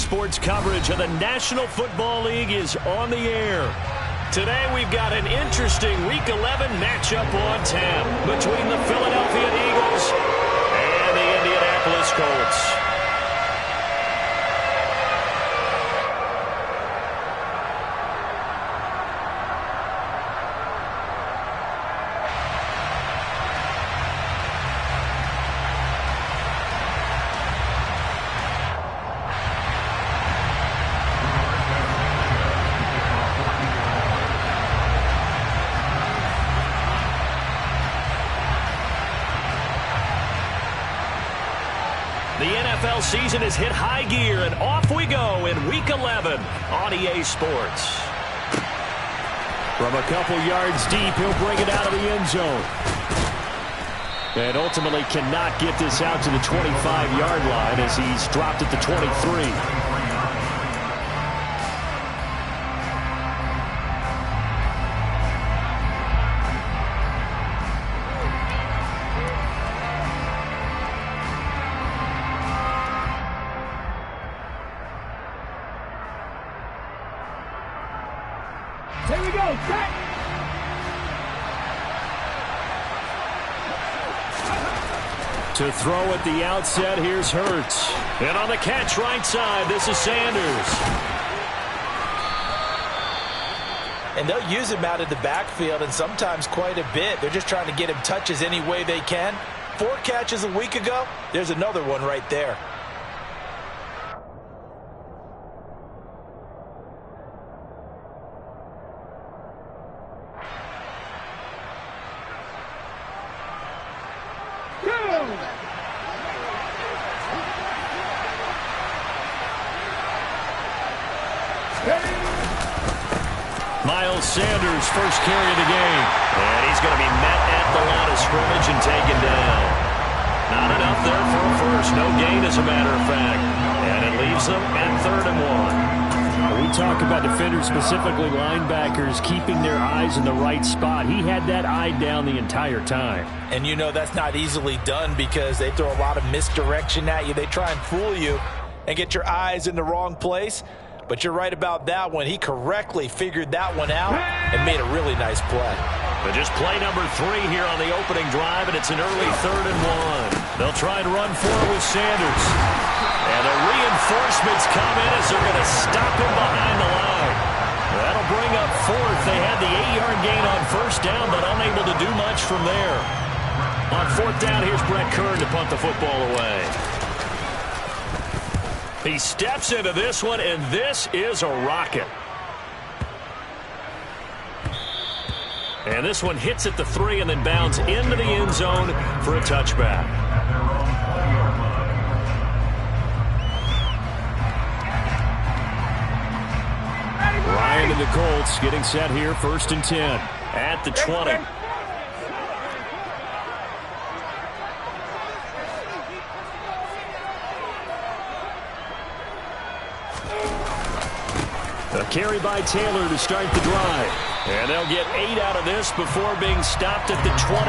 Sports coverage of the National Football League is on the air. Today we've got an interesting Week 11 matchup on tap between the Philadelphia Eagles and the Indianapolis Colts. The NFL season has hit high gear, and off we go in Week 11 on EA Sports. From a couple yards deep, he'll bring it out of the end zone. And ultimately cannot get this out to the 25-yard line as he's dropped at the 23. Here we go, set! To throw at the outset, here's Hurts. And on the catch right side, this is Sanders. And they'll use him out of the backfield, and sometimes quite a bit. They're just trying to get him touches any way they can. 4 catches a week ago, there's another one right there. Miles Sanders, first carry of the game. And he's going to be met at the line of scrimmage and taken down. Not enough there for a first. No gain, as a matter of fact. And it leaves them at 3rd and 1. We talk about defenders, specifically linebackers, keeping their eyes in the right spot. He had that eye down the entire time. And you know that's not easily done because they throw a lot of misdirection at you. They try and fool you and get your eyes in the wrong place. But you're right about that one. He correctly figured that one out and made a really nice play. But just play number 3 here on the opening drive, and it's an early 3rd and 1. They'll try and run for it with Sanders. And the reinforcements come in as they're going to stop him behind the line. That'll bring up 4th. They had the 8-yard gain on 1st down, but unable to do much from there. On 4th down, here's Brett Kern to punt the football away. He steps into this one, and this is a rocket. And this one hits at the 3 and then bounds into the end zone for a touchback. Ryan and the Colts getting set here, 1st and 10 at the 20. A carry by Taylor to start the drive. And they'll get 8 out of this before being stopped at the 28.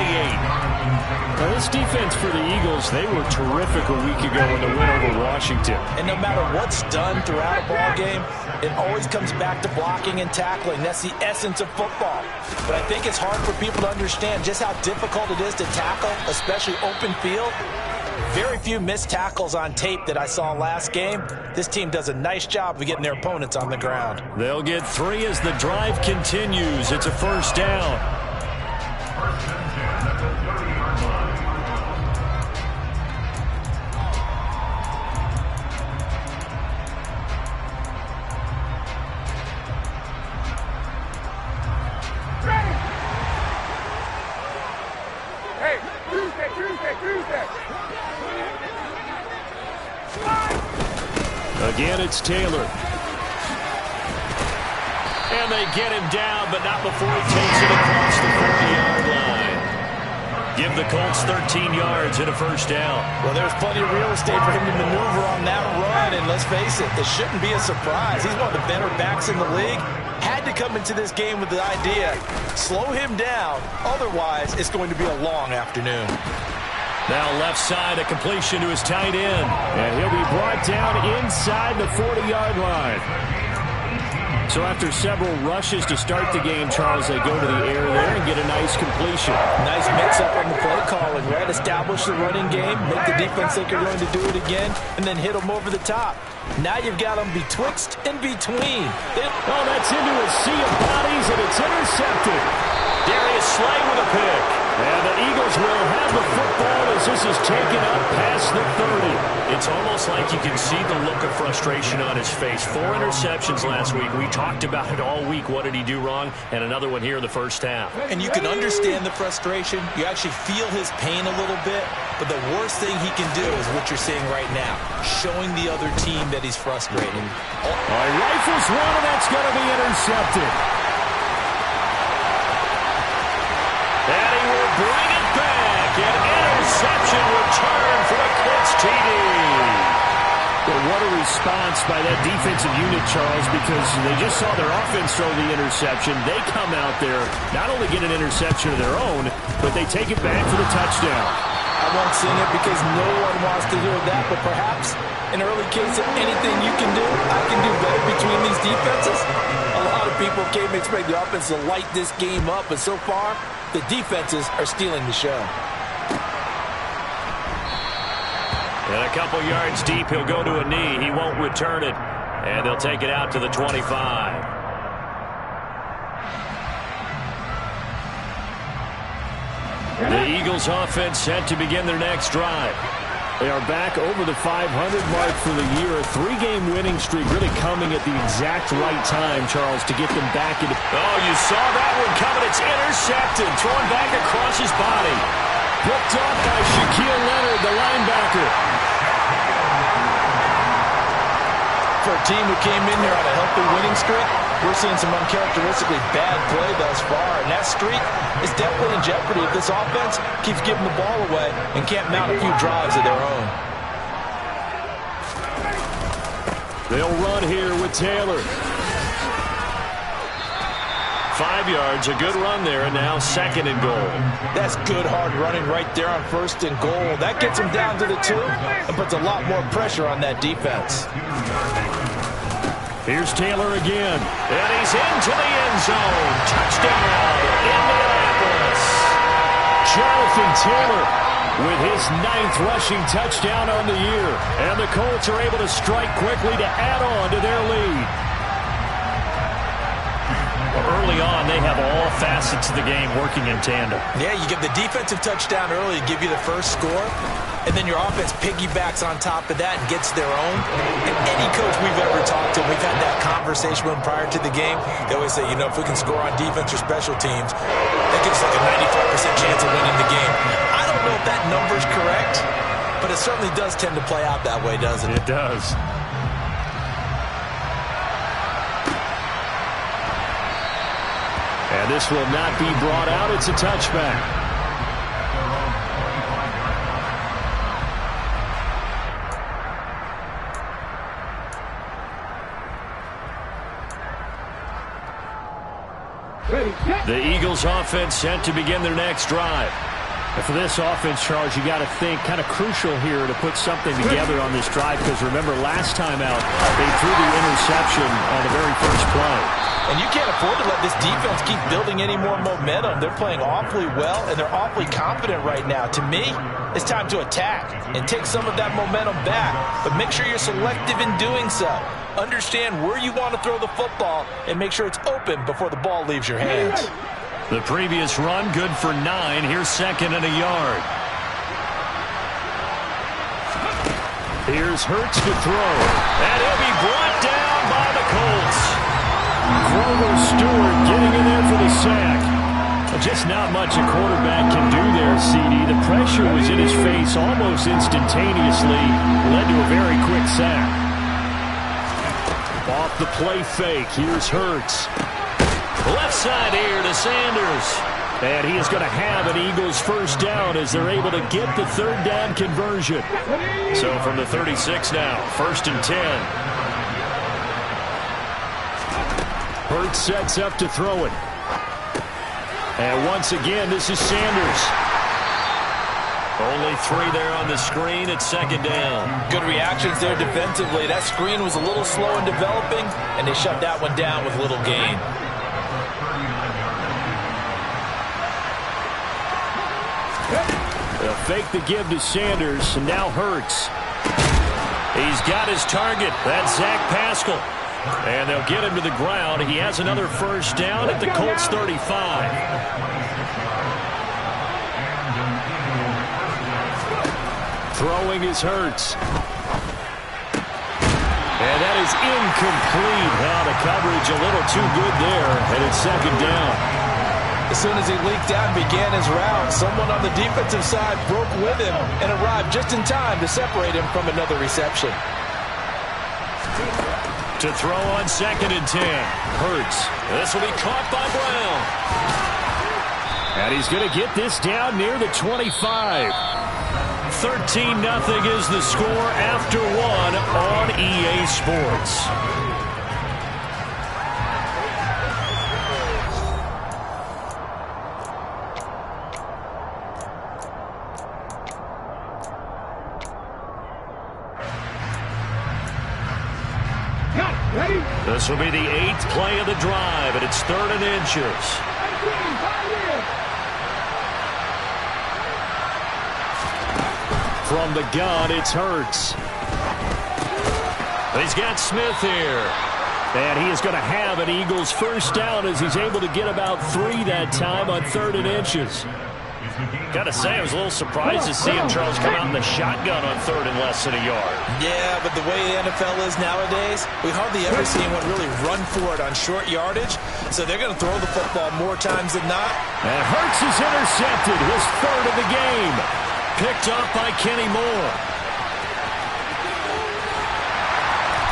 Now, this defense for the Eagles, they were terrific a week ago in the win over Washington. And no matter what's done throughout a ball game, it always comes back to blocking and tackling. That's the essence of football. But I think it's hard for people to understand just how difficult it is to tackle, especially open field. Very few missed tackles on tape that I saw last game. This team does a nice job of getting their opponents on the ground. They'll get 3 as the drive continues. It's a 1st down. Again, it's Taylor. And they get him down, but not before he takes it across the 40-yard line. Give the Colts 13 yards and a 1st down. Well, there's plenty of real estate for him to maneuver on that run, and let's face it, it shouldn't be a surprise. He's one of the better backs in the league. Had to come into this game with the idea, slow him down, otherwise it's going to be a long afternoon. Now left side, a completion to his tight end. And he'll be brought down inside the 40-yard line. So after several rushes to start the game, Charles, they go to the air there and get a nice completion. Nice mix-up on the play calling, right? Establish the running game, make the defense think you're going to do it again, and then hit them over the top. Now you've got them betwixt and between. Oh, that's into a sea of bodies, and it's intercepted. Darius Slay with a pick. And the Eagles will have the football as this is taken up past the 30. It's almost like you can see the look of frustration on his face. 4 interceptions last week. We talked about it all week. What did he do wrong? And another one here in the first half. And you can understand the frustration. You actually feel his pain a little bit. But the worst thing he can do is what you're seeing right now, showing the other team that he's frustrated. Rifles one, and that's going to be intercepted. And he will bring it back. An interception return for the Colts TD. Well, what a response by that defensive unit, Charles, because they just saw their offense throw the interception. They come out there, not only get an interception of their own, but they take it back for the touchdown. I won't sing it because no one wants to hear that, but perhaps an early case of anything you can do, I can do better between these defenses. A lot of people came to expect the offense to light this game up, but so far, the defenses are stealing the show. And a couple yards deep, he'll go to a knee. He won't return it. And they'll take it out to the 25. The Eagles offense set to begin their next drive. They are back over the 500 mark for the year. A 3-game winning streak really coming at the exact right time, Charles, to get them back into... Oh, you saw that one coming. It's intercepted. Thrown back across his body. Picked off by Shaquille Leonard, the linebacker. For a team who came in here on a healthy winning streak, we're seeing some uncharacteristically bad play thus far. And that streak is definitely in jeopardy if this offense keeps giving the ball away and can't mount a few drives of their own. They'll run here with Taylor. 5 yards, a good run there, and now 2nd and goal. That's good hard running right there on 1st and goal. That gets him down to the 2 and puts a lot more pressure on that defense. Here's Taylor again. And he's into the end zone. Touchdown, Indianapolis. Jonathan Taylor with his 9th rushing touchdown on the year. And the Colts are able to strike quickly to add on to their lead. Early on, they have all facets of the game working in tandem. Yeah, you give the defensive touchdown early to give you the first score, and then your offense piggybacks on top of that and gets their own. And any coach we've ever talked to, we've had that conversation with them prior to the game. They always say, you know, if we can score on defense or special teams, that gives us like a 95% chance of winning the game. I don't know if that number's correct, but it certainly does tend to play out that way, doesn't it? It does. And this will not be brought out. It's a touchback. The Eagles offense set to begin their next drive. And for this offense, Charles, you got to think kind of crucial here to put something together on this drive, because remember last time out they threw the interception on the very first play. And you can't afford to let this defense keep building any more momentum. They're playing awfully well, and they're awfully confident right now. To me, it's time to attack and take some of that momentum back. But make sure you're selective in doing so. Understand where you want to throw the football and make sure it's open before the ball leaves your hands. The previous run, good for 9. Here's 2nd and a yard. Here's Hurts to throw. And he'll be brought down by the Colts. Grover Stewart getting in there for the sack. Just not much a quarterback can do there, CD. The pressure was in his face almost instantaneously. Led to a very quick sack. Off the play fake. Here's Hurts. Left side here to Sanders. And he is going to have an Eagles first down as they're able to get the 3rd down conversion. So from the 36 now, 1st and 10. Hurts sets up to throw it. And once again, this is Sanders. Only 3 there on the screen at second down. Good reactions there defensively. That screen was a little slow in developing, and they shut that one down with little gain. They'll fake the give to Sanders, and now Hurts. He's got his target. That's Zach Pascal. And they'll get him to the ground. He has another first down at the Colts 35. Throwing is Hurts. And that is incomplete. Now the coverage a little too good there, and it's second down. As soon as he leaked out and began his route, someone on the defensive side broke with him and arrived just in time to separate him from another reception. To throw on second and 10. Hurts. This will be caught by Brown. And he's going to get this down near the 25. 13-0 is the score after 1 on EA Sports. This will be the 8th play of the drive, and it's 3rd and inches. From the gun, it's Hurts. He's got Smith here. And he is going to have an Eagles first down as he's able to get about 3 that time on 3rd and inches. Got to say, I was a little surprised to see him, Charles, come out in the shotgun on 3rd and less than a yard. Yeah, but the way the NFL is nowadays, we hardly ever see anyone really run for it on short yardage. So they're going to throw the football more times than not. And Hurts is intercepted, his 3rd of the game. Picked off by Kenny Moore.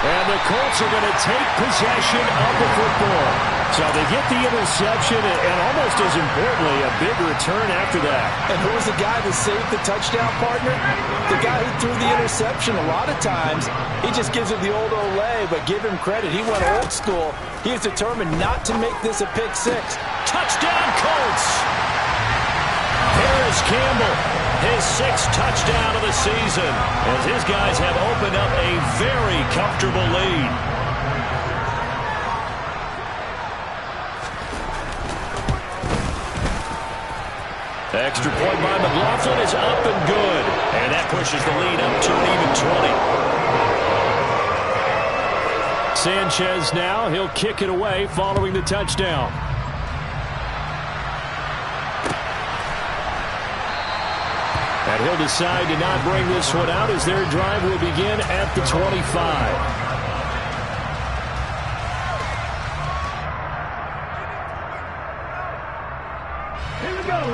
And the Colts are going to take possession of the football. So they get the interception and almost as importantly, a big return after that. And who was the guy that saved the touchdown, partner? The guy who threw the interception. A lot of times, he just gives it the old Olay, but give him credit. He went old school. He is determined not to make this a pick 6. Touchdown, Colts! Harris Campbell, his 6th touchdown of the season, as his guys have opened up a very comfortable lead. Extra point by McLaughlin is up and good, and that pushes the lead up to an even 20. Sanchez now, he'll kick it away following the touchdown. And he'll decide to not bring this one out as their drive will begin at the 25.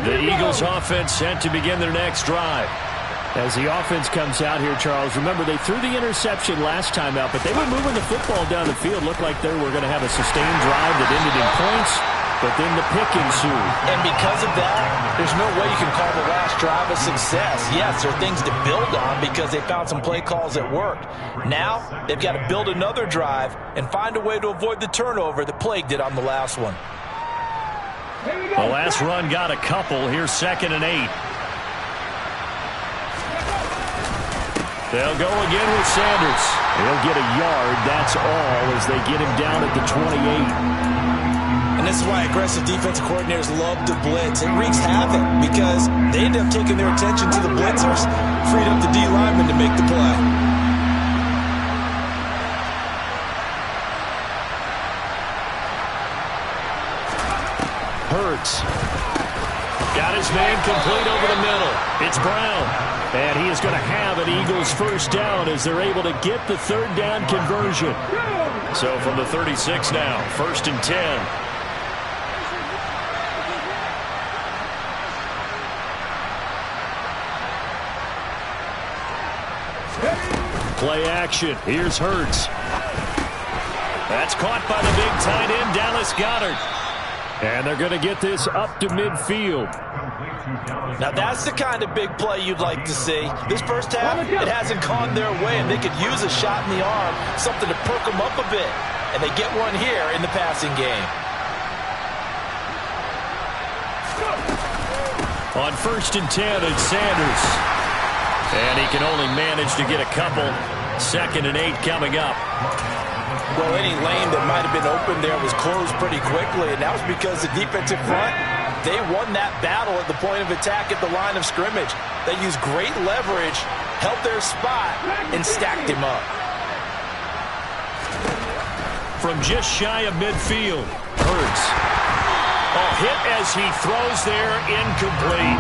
The Eagles offense set to begin their next drive. As the offense comes out here, Charles, remember they threw the interception last time out, but they were moving the football down the field. Looked like they were going to have a sustained drive that ended in points, but then the pick ensued. And because of that, there's no way you can call the last drive a success. Yes, there are things to build on because they found some play calls that worked. Now, they've got to build another drive and find a way to avoid the turnover that plagued it on the last one. The last run got a couple. Here's 2nd and 8. They'll go again with Sanders. He'll get a yard, that's all, as they get him down at the 28. And this is why aggressive defensive coordinators love to blitz. It wreaks havoc because they end up taking their attention to the blitzers, freed up the D lineman to make the play. Hurts. Got his man complete over the middle. It's Brown. And he is going to have an Eagles first down as they're able to get the 3rd down conversion. So from the 36 now, 1st and 10. Play action. Here's Hurts. That's caught by the big tight end, Dallas Goedert. And they're going to get this up to midfield. Now that's the kind of big play you'd like to see. This first half, it hasn't gone their way, and they could use a shot in the arm, something to perk them up a bit. And they get one here in the passing game. On 1st and 10, it's Sanders. And he can only manage to get a couple. 2nd and 8 coming up. Well, any lane that might have been open there was closed pretty quickly, and that was because the defensive front, they won that battle at the point of attack at the line of scrimmage. They used great leverage, held their spot, and stacked him up. From just shy of midfield, Hurts. Oh, hit as he throws there, incomplete.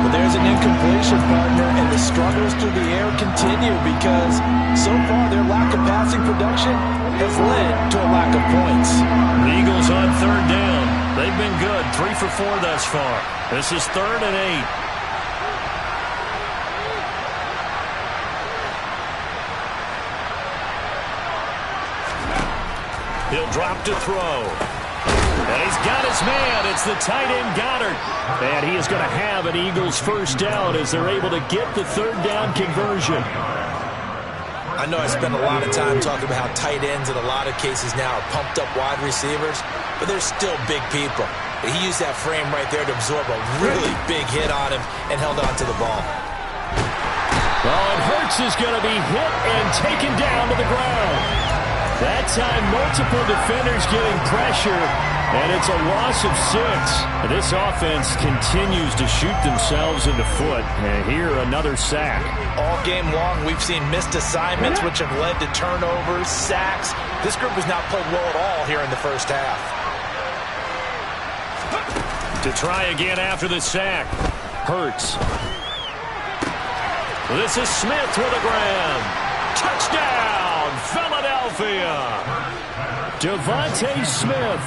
But there's an incompletion, partner, and the struggles through the air continue because so far their lack of passing production has led to a lack of points. The Eagles on 3rd down. They've been good, 3 for 4 thus far. This is 3rd and 8. He'll drop to throw. And he's got his man. It's the tight end, Goddard. And he is going to have an Eagles first down as they're able to get the 3rd down conversion. I know I spend a lot of time talking about how tight ends in a lot of cases now are pumped up wide receivers, but they're still big people. He used that frame right there to absorb a really big hit on him and held on to the ball. Well, and Hurts is going to be hit and taken down to the ground. That time, multiple defenders getting pressure, and it's a loss of 6. This offense continues to shoot themselves in the foot, and here another sack. All game long, we've seen missed assignments, which have led to turnovers, sacks. This group has not played well at all here in the first half. To try again after the sack, Hurts. This is Smith with a grab. Touchdown, Philadelphia. Devontae Smith,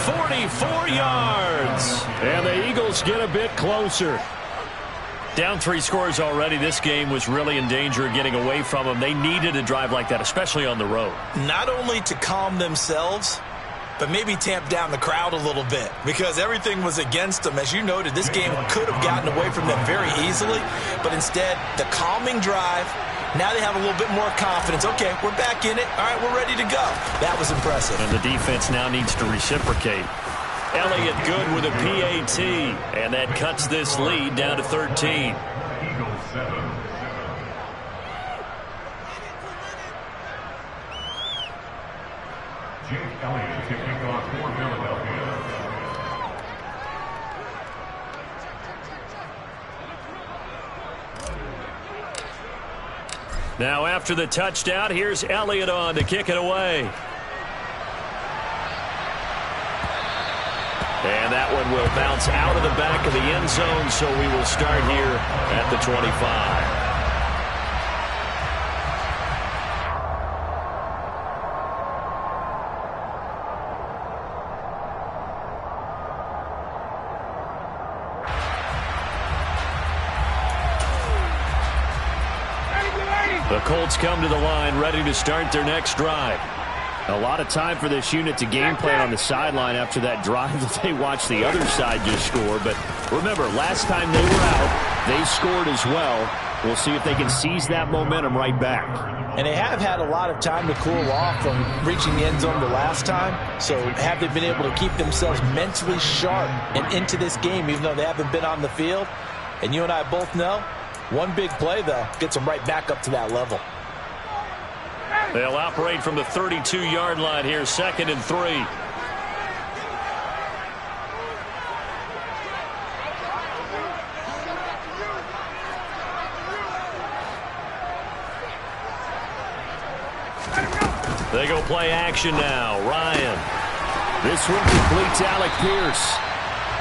44 yards. And the Eagles get a bit closer. Down 3 scores already. This game was really in danger of getting away from them. They needed a drive like that, especially on the road. Not only to calm themselves, but maybe tamp down the crowd a little bit because everything was against them. As you noted, this game could have gotten away from them very easily, but instead, the calming drive, now they have a little bit more confidence. Okay, we're back in it. All right, we're ready to go. That was impressive. And the defense now needs to reciprocate. Elliott good with a PAT, and that cuts this lead down to 13. Now after the touchdown, here's Elliott on to kick it away. And that one will bounce out of the back of the end zone, so we will start here at the 25. The Colts come to the line ready to start their next drive. A lot of time for this unit to game plan on the sideline after that drive that they watched the other side just score. But remember, last time they were out, they scored as well. We'll see if they can seize that momentum right back. And they have had a lot of time to cool off from reaching the end zone the last time. So have they been able to keep themselves mentally sharp and into this game even though they haven't been on the field? And you and I both know, one big play, though, gets them right back up to that level. They'll operate from the 32-yard line here, 2nd and 3. They go play action now. Ryan. This one completes Alec Pierce.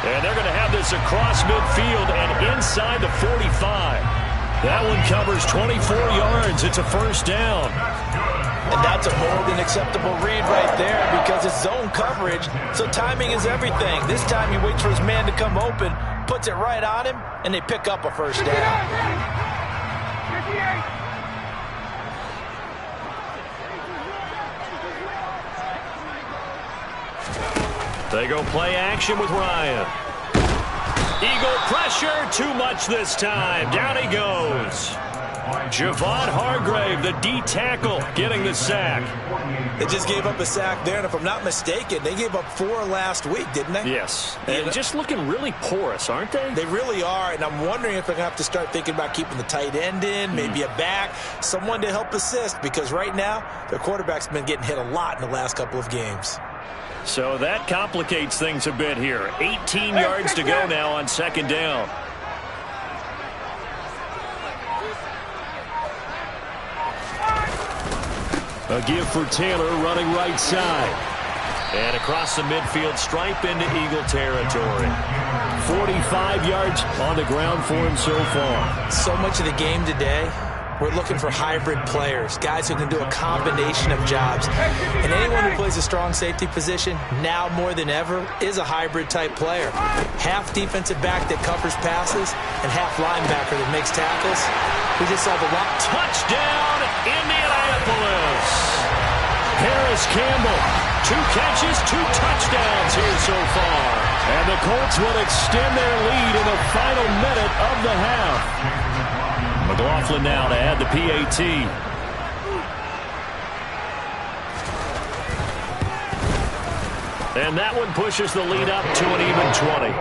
And they're going to have this across midfield and inside the 45. That one covers 24 yards. It's a first down. And that's a more than acceptable read right there because it's zone coverage, so timing is everything. This time he waits for his man to come open, puts it right on him, and they pick up a first down. They go play action with Ryan. Eagle pressure, too much this time. Down he goes. Javon Hargrave, the D tackle, getting the sack. They just gave up a sack there, and if I'm not mistaken, they gave up 4 last week, didn't they? Yes. And just looking really porous, aren't they? They really are, and I'm wondering if they're going to have to start thinking about keeping the tight end in, maybe a back, someone to help assist, because right now, their quarterback's been getting hit a lot in the last couple of games. So that complicates things a bit here. 18 yards to go now on second down. A give for Taylor running right side. And across the midfield stripe into Eagle territory. 45 yards on the ground for him so far. So much of the game today, we're looking for hybrid players, guys who can do a combination of jobs. And anyone who plays a strong safety position, now more than ever, is a hybrid-type player. Half defensive back that covers passes and half linebacker that makes tackles. We just saw the one. Touchdown, Indianapolis! Harris Campbell, 2 catches, 2 touchdowns here so far. And the Colts will extend their lead in the final minute of the half. McLaughlin now to add the PAT. And that one pushes the lead up to an even 20.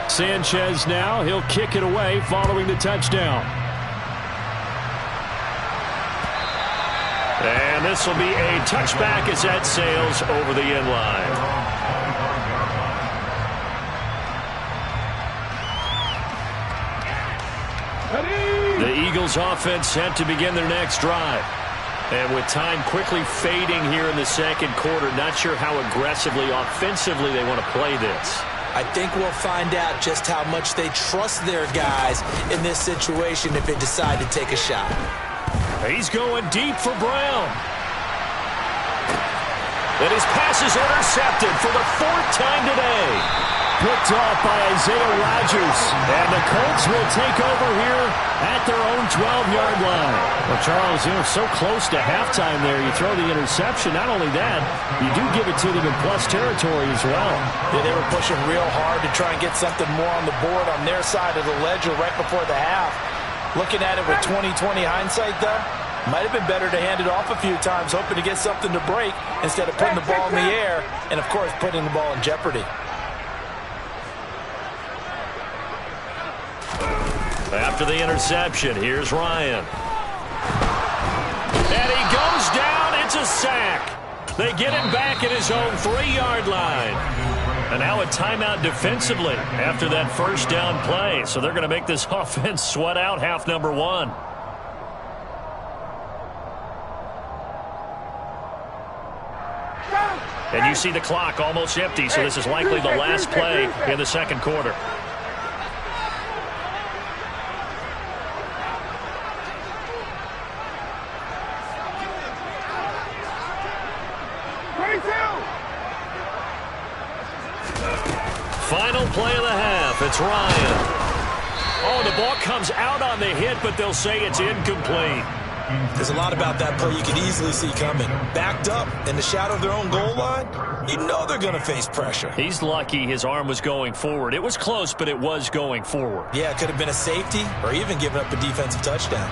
Sanchez now, he'll kick it away following the touchdown. And this will be a touchback as that sails over the end line. The Eagles offense set to begin their next drive. And with time quickly fading here in the second quarter, not sure how aggressively, offensively they want to play this. I think we'll find out just how much they trust their guys in this situation if they decide to take a shot. He's going deep for Brown. And his pass is intercepted for the 4th time today. Picked off by Isaiah Rodgers. And the Colts will take over here at their own 12-yard line. Well, Charles, so close to halftime there. You throw the interception. Not only that, you do give it to them in plus territory as well. Yeah, they were pushing real hard to try and get something more on the board on their side of the ledger right before the half. Looking at it with 20/20 hindsight, though, might have been better to hand it off a few times, hoping to get something to break instead of putting the ball in the air and, of course, putting the ball in jeopardy. After the interception, here's Ryan. And he goes down. It's a sack. They get him back at his own 3-yard line. And now a timeout defensively after that first down play. So they're going to make this offense sweat out half number 1. And you see the clock almost empty, so this is likely the last play in the second quarter. Final play of the half. It's Ryan. Oh, the ball comes out on the hit, but they'll say it's incomplete. There's a lot about that play you could easily see coming. Backed up in the shadow of their own goal line, you know they're going to face pressure. He's lucky his arm was going forward. It was close, but it was going forward. Yeah, it could have been a safety or even given up a defensive touchdown.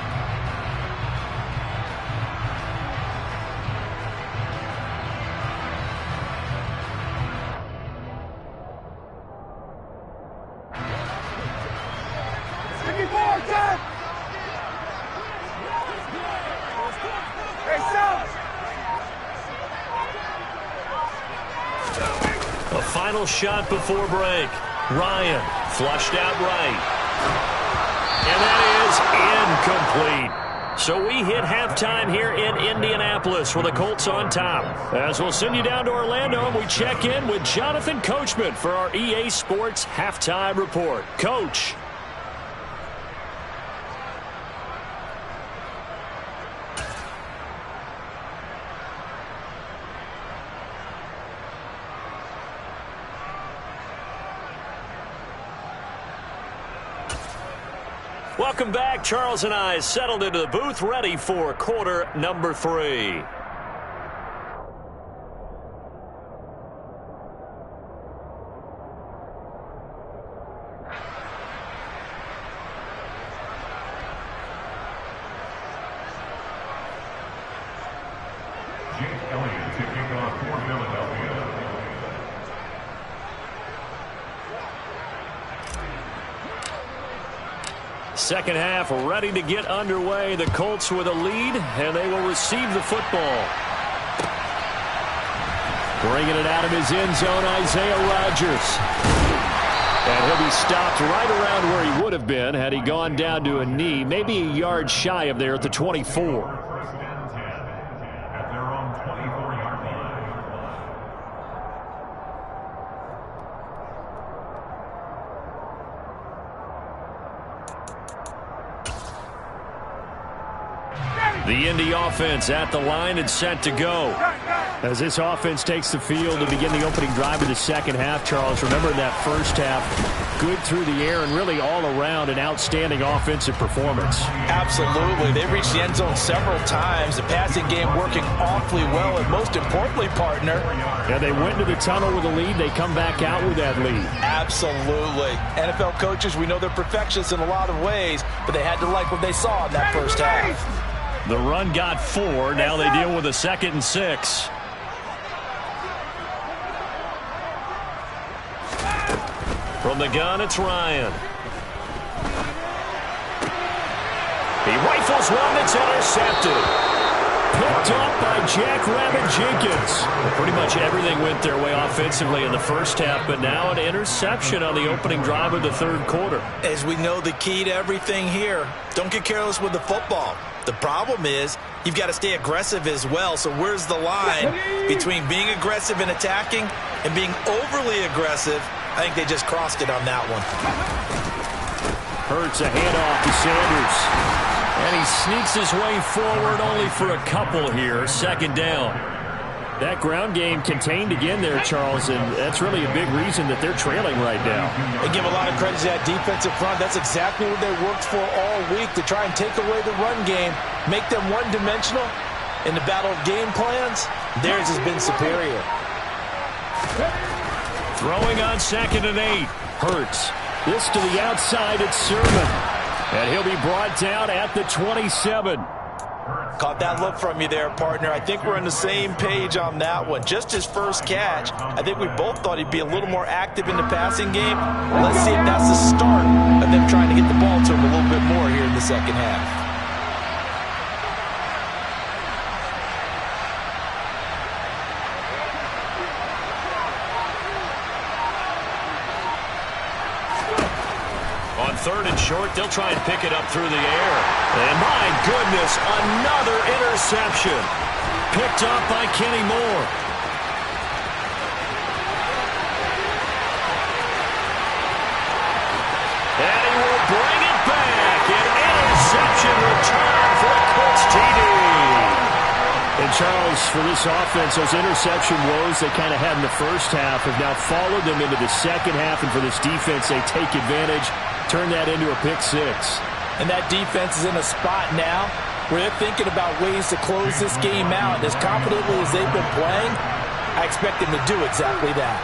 A final shot before break. Ryan flushed out right. And that is incomplete. So we hit halftime here in Indianapolis with the Colts on top. As we'll send you down to Orlando, and we check in with Jonathan Coachman for our EA Sports Halftime Report. Coach. Welcome back. Charles and I settled into the booth, ready for quarter number 3. Second half ready to get underway. The Colts with a lead, and they will receive the football. Bringing it out of his end zone, Isaiah Rodgers. And he'll be stopped right around where he would have been had he gone down to a knee, maybe a yard shy of there at the 24. The Indy offense at the line and set to go. As this offense takes the field to begin the opening drive of the second half, Charles, remember that first half, good through the air and really all around an outstanding offensive performance. Absolutely. They reached the end zone several times. The passing game working awfully well, and most importantly, partner. Yeah, they went into the tunnel with a lead. They come back out with that lead. Absolutely. NFL coaches, we know they're perfectionists in a lot of ways, but they had to like what they saw in that first half. The run got 4. Now they deal with a 2nd and 6. From the gun, it's Ryan. He rifles one that's intercepted. Picked up by Jackrabbit Jenkins. Pretty much everything went their way offensively in the first half, but now an interception on the opening drive of the third quarter. As we know, the key to everything here, don't get careless with the football. The problem is you've got to stay aggressive as well. So where's the line between being aggressive and attacking and being overly aggressive? I think they just crossed it on that one. Hurts a handoff to Sanders. And he sneaks his way forward only for a couple here. Second down. That ground game contained again there, Charles, and that's really a big reason that they're trailing right now. They give a lot of credit to that defensive front. That's exactly what they worked for all week, to try and take away the run game, make them one-dimensional. In the battle of game plans, theirs has been superior. Throwing on 2nd and 8. Hurts. This to the outside, it's Sermon. And he'll be brought down at the 27. Caught that look from you there, partner. I think we're on the same page on that one. Just his first catch, I think we both thought he'd be a little more active in the passing game. Let's see if that's the start of them trying to get the ball to him a little bit more here in the second half. On 3rd and short, they'll try and pick it up through the air. And my goodness, another interception. Picked up by Kenny Moore. And he will bring it back. An interception return for the Colts TD. And Charles, for this offense, those interception woes they kind of had in the first half have now followed them into the second half. And for this defense, they take advantage. Turn that into a pick 6. And that defense is in a spot now where they're thinking about ways to close this game out. As confidently as they've been playing, I expect them to do exactly that.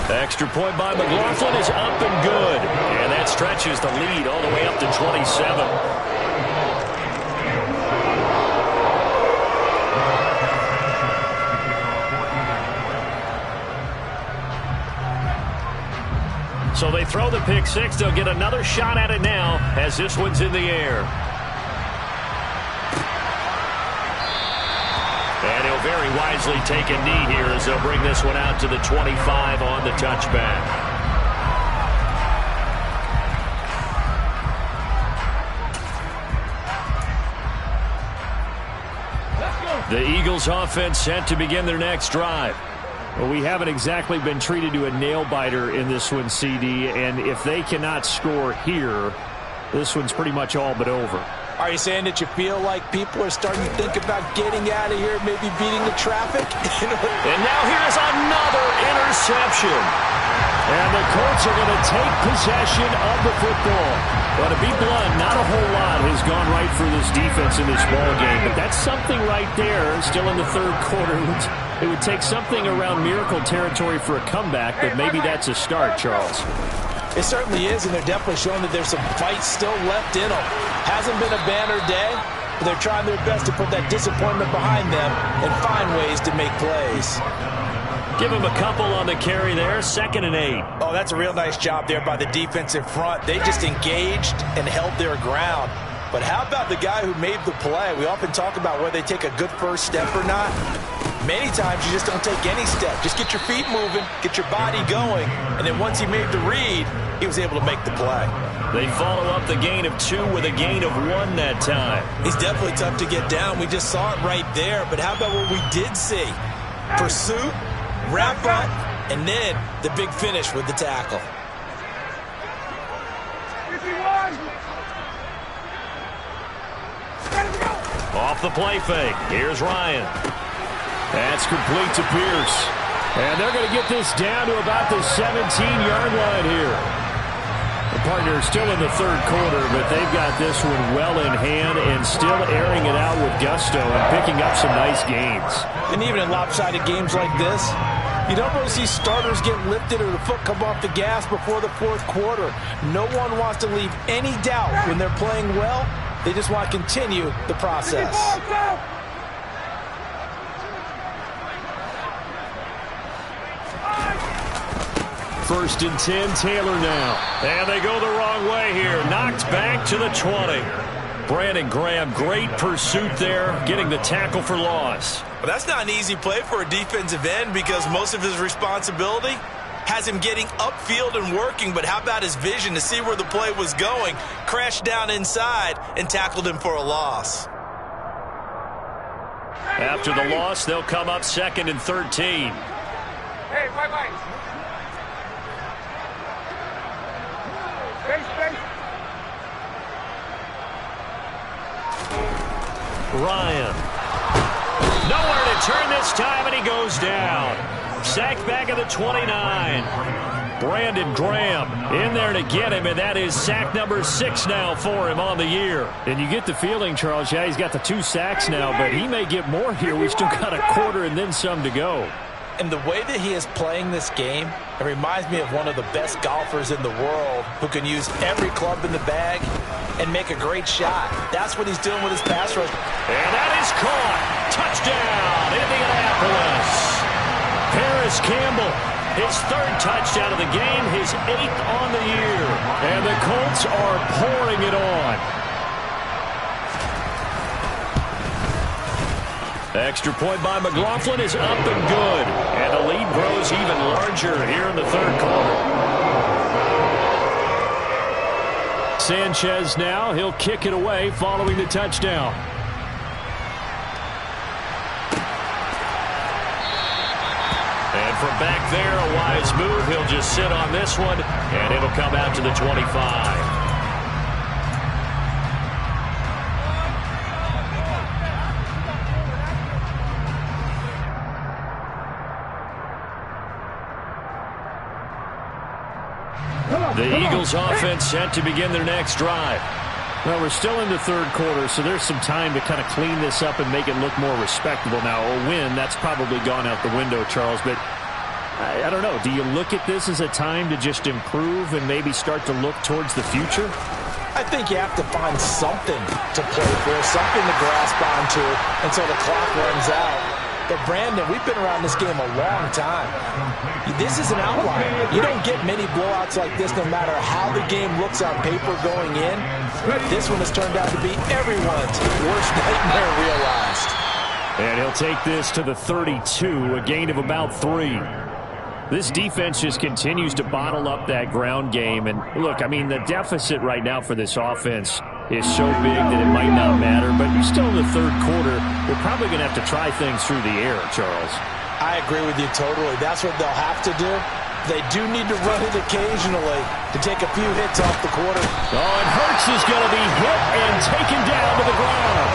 Extra point by McLaughlin is up and good. And that stretches the lead all the way up to 27. So they throw the pick 6. They'll get another shot at it now as this one's in the air. And he'll very wisely take a knee here as they'll bring this one out to the 25 on the touchback. The Eagles offense set to begin their next drive. Well, we haven't exactly been treated to a nail-biter in this one, CD, and if they cannot score here, this one's pretty much all but over. Are you saying that you feel like people are starting to think about getting out of here, maybe beating the traffic? And now here's another interception. And the Colts are going to take possession of the football. But to be blunt, not a whole lot has gone right for this defense in this ball game. But that's something right there, still in the third quarter. It would take something around miracle territory for a comeback, but maybe that's a start, Charles. It certainly is, and they're definitely showing that there's some fight still left in them. Hasn't been a banner day, but they're trying their best to put that disappointment behind them and find ways to make plays. Give him a couple on the carry there, 2nd and 8. Oh, that's a real nice job there by the defensive front. They just engaged and held their ground. But how about the guy who made the play? We often talk about whether they take a good first step or not. Many times you just don't take any step. Just get your feet moving, get your body going, and then once he made the read, he was able to make the play. They follow up the gain of 2 with a gain of 1 that time. He's definitely tough to get down. We just saw it right there. But how about what we did see? Pursuit, wrap up, and then the big finish with the tackle. 51. Off the play fake. Here's Ryan. That's complete to Pierce. And they're going to get this down to about the 17-yard line here. The partner is still in the third quarter, but they've got this one well in hand and still airing it out with gusto and picking up some nice gains. And even in lopsided games like this, you don't really see starters get lifted or the foot come off the gas before the fourth quarter. No one wants to leave any doubt when they're playing well. They just want to continue the process. First and 10, Taylor now. And they go the wrong way here. Knocked back to the 20. Brandon Graham, great pursuit there, getting the tackle for loss. Well, that's not an easy play for a defensive end because most of his responsibility has him getting upfield and working, but how about his vision to see where the play was going, crashed down inside, and tackled him for a loss. After the loss, they'll come up 2nd and 13. Hey, bye-bye. Ryan. Nowhere to turn this time, and he goes down. Sacked back at the 29. Brandon Graham in there to get him, and that is sack number 6 now for him on the year. And you get the feeling, Charles, yeah, he's got the 2 sacks now, but he may get more here. We've still got a quarter and then some to go. And the way that he is playing this game, it reminds me of one of the best golfers in the world who can use every club in the bag and make a great shot. That's what he's doing with his pass rush. And that is caught. Touchdown, Indianapolis. Paris Campbell, his 3rd touchdown of the game, his 8th on the year. And the Colts are pouring it on. Extra point by McLaughlin is up and good. And the lead grows even larger here in the third quarter. Sanchez now, he'll kick it away following the touchdown. And from back there, a wise move. He'll just sit on this one, and it'll come out to the 25. The Eagles offense set to begin their next drive. Well, we're still in the third quarter, so there's some time to kind of clean this up and make it look more respectable. Now, a win, that's probably gone out the window, Charles, but I don't know. Do you look at this as a time to just improve and maybe start to look towards the future? I think you have to find something to play for, something to grasp onto until the clock runs out. But, Brandon, we've been around this game a long time. This is an outlier. You don't get many blowouts like this no matter how the game looks on paper going in. This one has turned out to be everyone's worst nightmare realized. And he'll take this to the 32, a gain of about 3. This defense just continues to bottle up that ground game. And, look, I mean, the deficit right now for this offense is so big that it might not matter. But you're still in the third quarter. They're probably going to have to try things through the air, Charles. I agree with you totally. That's what they'll have to do. They do need to run it occasionally to take a few hits off the quarter. Oh, and Hurts is going to be hit and taken down to the ground.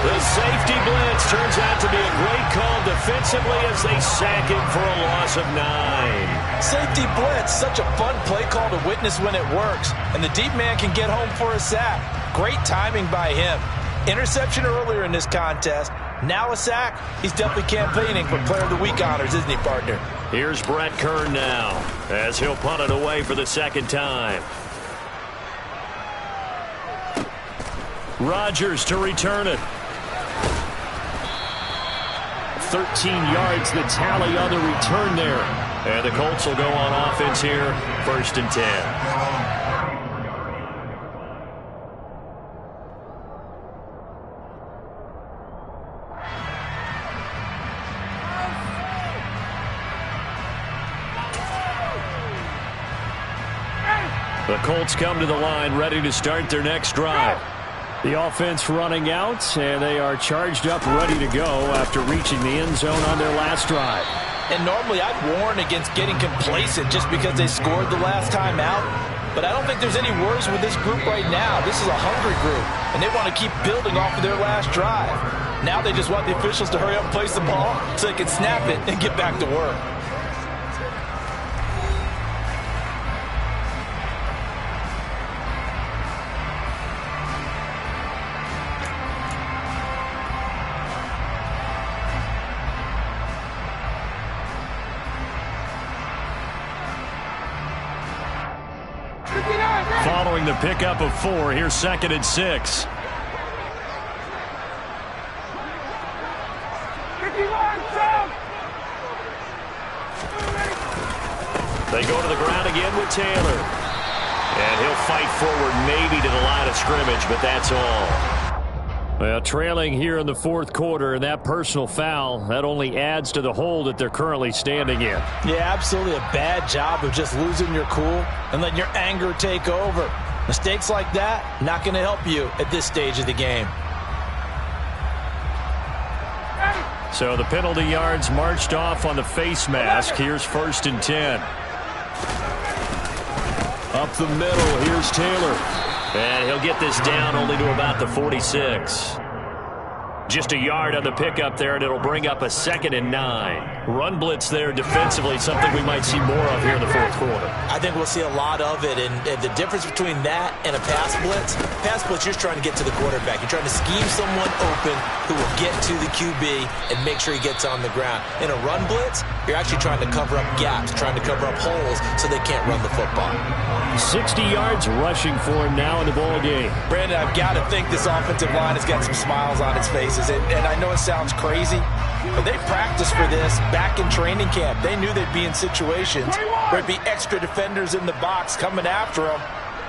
The safety blitz turns out to be a great call defensively as they sack him for a loss of 9. Safety blitz, such a fun play call to witness when it works. And the deep man can get home for a sack. Great timing by him. Interception earlier in this contest. Now a sack. He's definitely campaigning for Player of the Week honors, isn't he, partner? Here's Brett Kern now as he'll punt it away for the second time. Rodgers to return it. 13 yards the tally on the return there. And the Colts will go on offense here, 1st and 10. The Colts come to the line ready to start their next drive. The offense running out, and they are charged up ready to go after reaching the end zone on their last drive. And normally I'd warn against getting complacent just because they scored the last time out. But I don't think there's any worries with this group right now. This is a hungry group, and they want to keep building off of their last drive. Now they just want the officials to hurry up and place the ball so they can snap it and get back to work. Following the pickup of 4, here's 2nd and 6. They go to the ground again with Taylor. And he'll fight forward maybe to the line of scrimmage, but that's all. Well, trailing here in the 4th quarter, and that personal foul, that only adds to the hole that they're currently standing in. Yeah, absolutely a bad job of just losing your cool and letting your anger take over. Mistakes like that, not going to help you at this stage of the game. So the penalty yards marched off on the face mask. Here's 1st and 10. Up the middle, here's Taylor. And he'll get this down only to about the 46. Just a yard on the pickup there, and it'll bring up a 2nd and 9. Run blitz there defensively, something we might see more of here in the 4th quarter. I think we'll see a lot of it, and the difference between that and a pass blitz, you're just trying to get to the quarterback. You're trying to scheme someone open who will get to the QB and make sure he gets on the ground. In a run blitz, you're actually trying to cover up gaps, trying to cover up holes so they can't run the football. 60 yards rushing for him now in the ball game. Brandon, I've got to think this offensive line has got some smiles on its faces, and I know it sounds crazy, but they practiced for this back in training camp. They knew they'd be in situations where there'd be extra defenders in the box coming after them,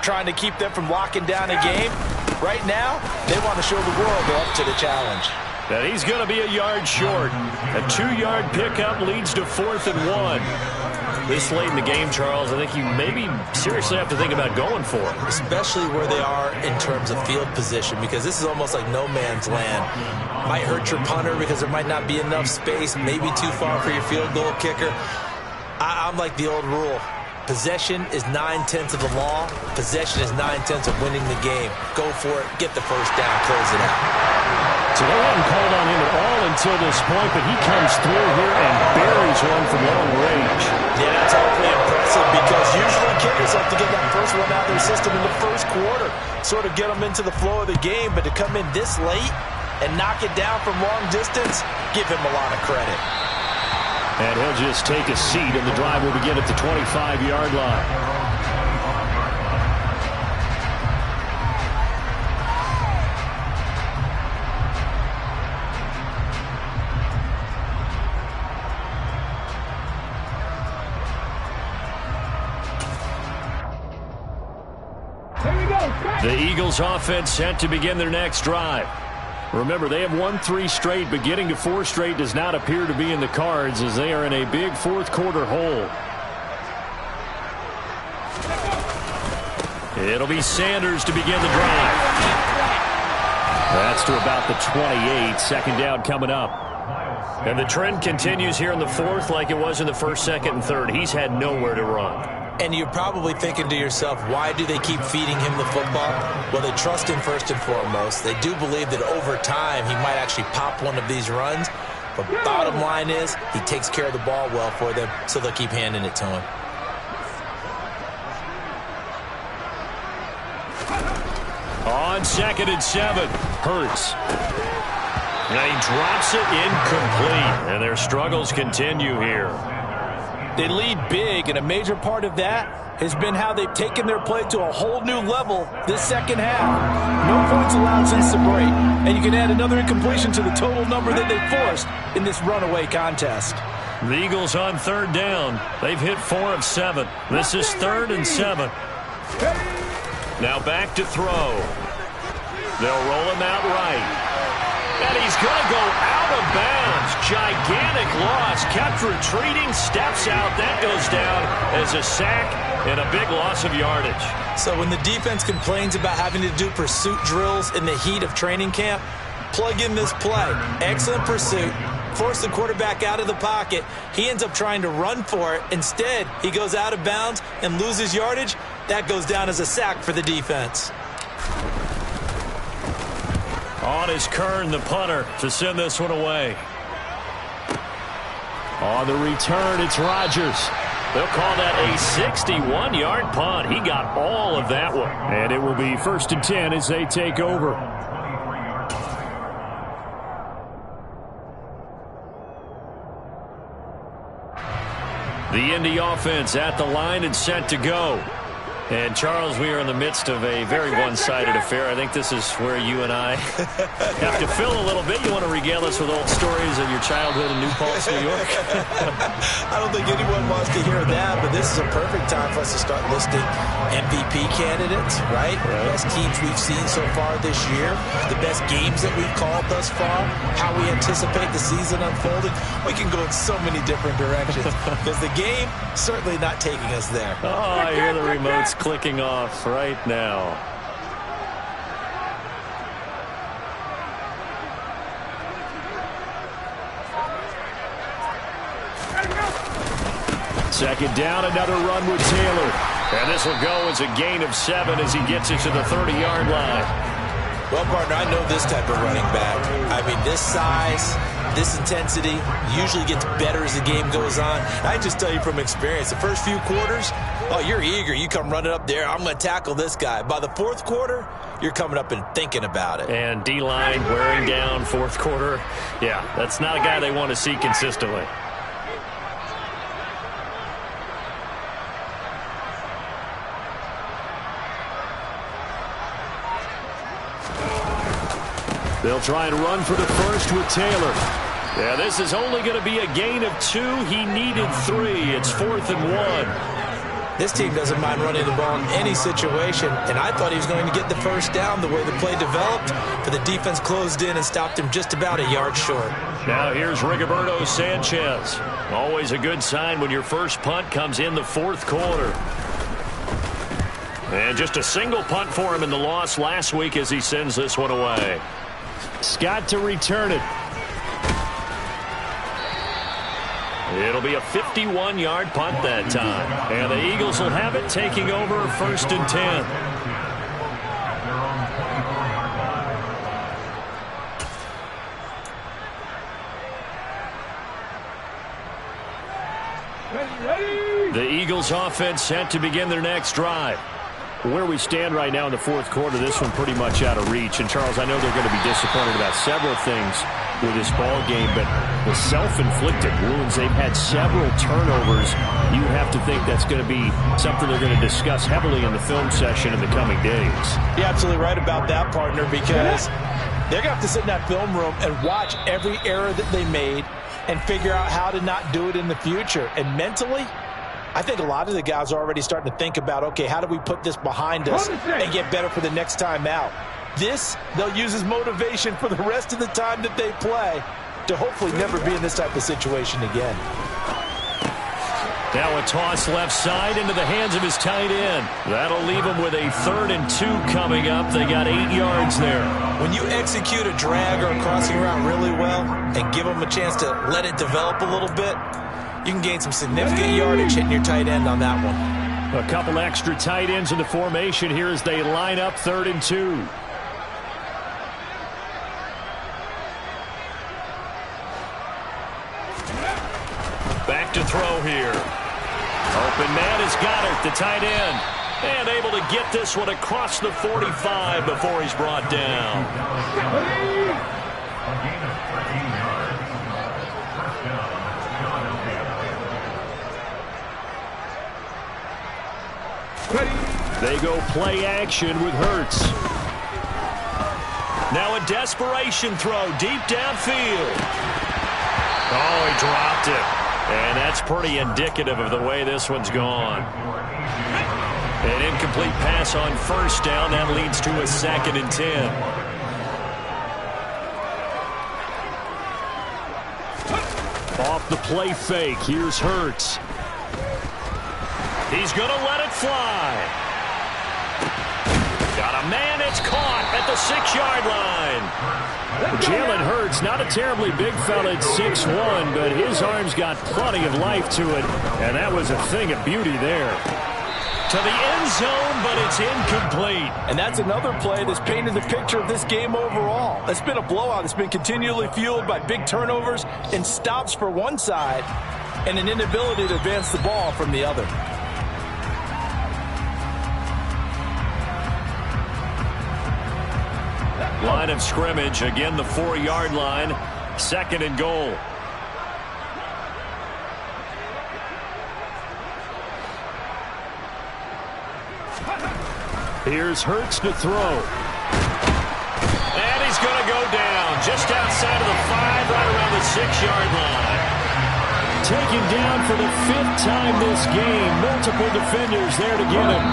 trying to keep them from locking down a game. Right now, they want to show the world they're up to the challenge. And he's going to be a yard short. A 2-yard pickup leads to 4th and 1. This late in the game, Charles, I think you maybe seriously have to think about going for it. Especially where they are in terms of field position, because this is almost like no man's land. Might hurt your punter because there might not be enough space, maybe too far for your field goal kicker. I'm like the old rule. Possession is 9/10 of the law. Possession is 9/10 of winning the game. Go for it. Get the first down. Close it out. So they haven't called on him at all until this point, but he comes through here and buries one from long range. Yeah, that's awfully impressive because usually kickers like to get that first one out of their system in the 1st quarter, sort of get them into the flow of the game, but to come in this late and knock it down from long distance, give him a lot of credit. And he'll just take a seat, and the drive will begin at the 25-yard line. The Eagles offense set to begin their next drive. Remember, they have won 3 straight, but getting to 4 straight does not appear to be in the cards as they are in a big 4th quarter hole. It'll be Sanders to begin the drive. That's to about the 28. 2nd down coming up. And the trend continues here in the 4th like it was in the 1st, 2nd, and 3rd. He's had nowhere to run. And you're probably thinking to yourself, why do they keep feeding him the football? Well, they trust him first and foremost. They do believe that over time he might actually pop one of these runs. But bottom line is he takes care of the ball well for them, so they'll keep handing it to him. On 2nd and 7, Hurts. And he drops it incomplete, and their struggles continue here. They lead big, and a major part of that has been how they've taken their play to a whole new level this second half. No points allowed since the break, and you can add another incompletion to the total number that they forced in this runaway contest. The Eagles on third down. They've hit 4 of 7. This is 3rd and 7. Now back to throw. They'll roll him out right. And he's going to go out of bounds. Gigantic loss. Kept retreating. Steps out. That goes down as a sack and a big loss of yardage. So when the defense complains about having to do pursuit drills in the heat of training camp, plug in this play. Excellent pursuit. Force the quarterback out of the pocket. He ends up trying to run for it. Instead, he goes out of bounds and loses yardage. That goes down as a sack for the defense. On is Kern, the punter, to send this one away. On the return, it's Rodgers. They'll call that a 61-yard punt. He got all of that one. And it will be 1st and 10 as they take over. The Indy offense at the line and set to go. And, Charles, we are in the midst of a very one-sided affair. I think this is where you and I have to fill a little bit. You want to regale us with old stories of your childhood in New Paltz, New York? I don't think anyone wants to hear that, but this is a perfect time for us to start listing MVP candidates, right? The best teams we've seen so far this year, the best games that we've called thus far, how we anticipate the season unfolding. We can go in so many different directions because the game certainly not taking us there. Oh, I hear the remotes clicking off right now. Second down, another run with Taylor. And this will go as a gain of 7 as he gets it to the 30-yard line. Well, partner, I know this type of running back. I mean, this size, this intensity usually gets better as the game goes on. I just tell you from experience, the first few quarters, oh, you're eager. You come running up there, I'm going to tackle this guy. By the fourth quarter, you're coming up and thinking about it. And D-line wearing down fourth quarter. Yeah, that's not a guy they want to see consistently. They'll try and run for the first with Taylor. Yeah, this is only going to be a gain of 2. He needed 3. It's 4th and 1. This team doesn't mind running the ball in any situation, and I thought he was going to get the first down the way the play developed, but the defense closed in and stopped him just about a yard short. Now here's Rigoberto Sanchez. Always a good sign when your first punt comes in the fourth quarter. And just a single punt for him in the loss last week as he sends this one away. Scott to return it. It'll be a 51-yard punt that time. And the Eagles will have it, taking over 1st and 10. The Eagles offense set to begin their next drive. Where we stand right now in the fourth quarter, this one pretty much out of reach. And, Charles, I know they're going to be disappointed about several things with this ball game, but the self-inflicted wounds, they've had several turnovers. You have to think that's going to be something they're going to discuss heavily in the film session in the coming days. You're absolutely right about that, partner, because they're going to have to sit in that film room and watch every error that they made and figure out how to not do it in the future. And mentally, I think a lot of the guys are already starting to think about, okay, how do we put this behind us and get better for the next time out? This, they'll use as motivation for the rest of the time that they play to hopefully never be in this type of situation again. Now a toss left side into the hands of his tight end. That'll leave him with a 3rd and 2 coming up. They got 8 yards there. When you execute a drag or a crossing route really well and give them a chance to let it develop a little bit, you can gain some significant yardage hitting your tight end on that one. A couple extra tight ends in the formation here as they line up 3rd and 2. Back to throw here. Open man has got it, the tight end. And able to get this one across the 45 before he's brought down. They go play action with Hurts. Now a desperation throw deep downfield. Oh, he dropped it. And that's pretty indicative of the way this one's gone. An incomplete pass on first down. That leads to a 2nd and 10. Off the play fake. Here's Hurts. He's going to let it fly. Got a man. It's caught at the 6-yard line. Jalen Hurts, not a terribly big fella at 6'1", but his arm's got plenty of life to it, and that was a thing of beauty there. To the end zone, but it's incomplete. And that's another play that's painted the picture of this game overall. It's been a blowout. It's been continually fueled by big turnovers and stops for one side and an inability to advance the ball from the other. Line of scrimmage, again the 4-yard line, 2nd and goal. Here's Hurts to throw. And he's going to go down just outside of the 5, right around the 6-yard line. Taken down for the 5th time this game. Multiple defenders there to get him.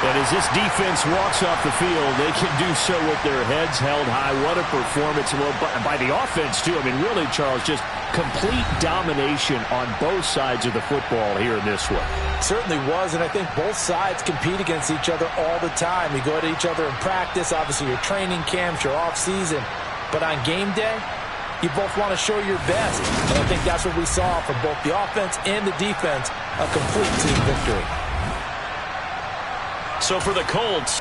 And as this defense walks off the field, they can do so with their heads held high. What a performance. Well, by the offense, too. I mean, really, Charles, just complete domination on both sides of the football here in this one. Certainly was, and I think both sides compete against each other all the time. You go at each other in practice, obviously your training camps, your off-season. But on game day, you both want to show your best. And I think that's what we saw from both the offense and the defense, a complete team victory. So for the Colts,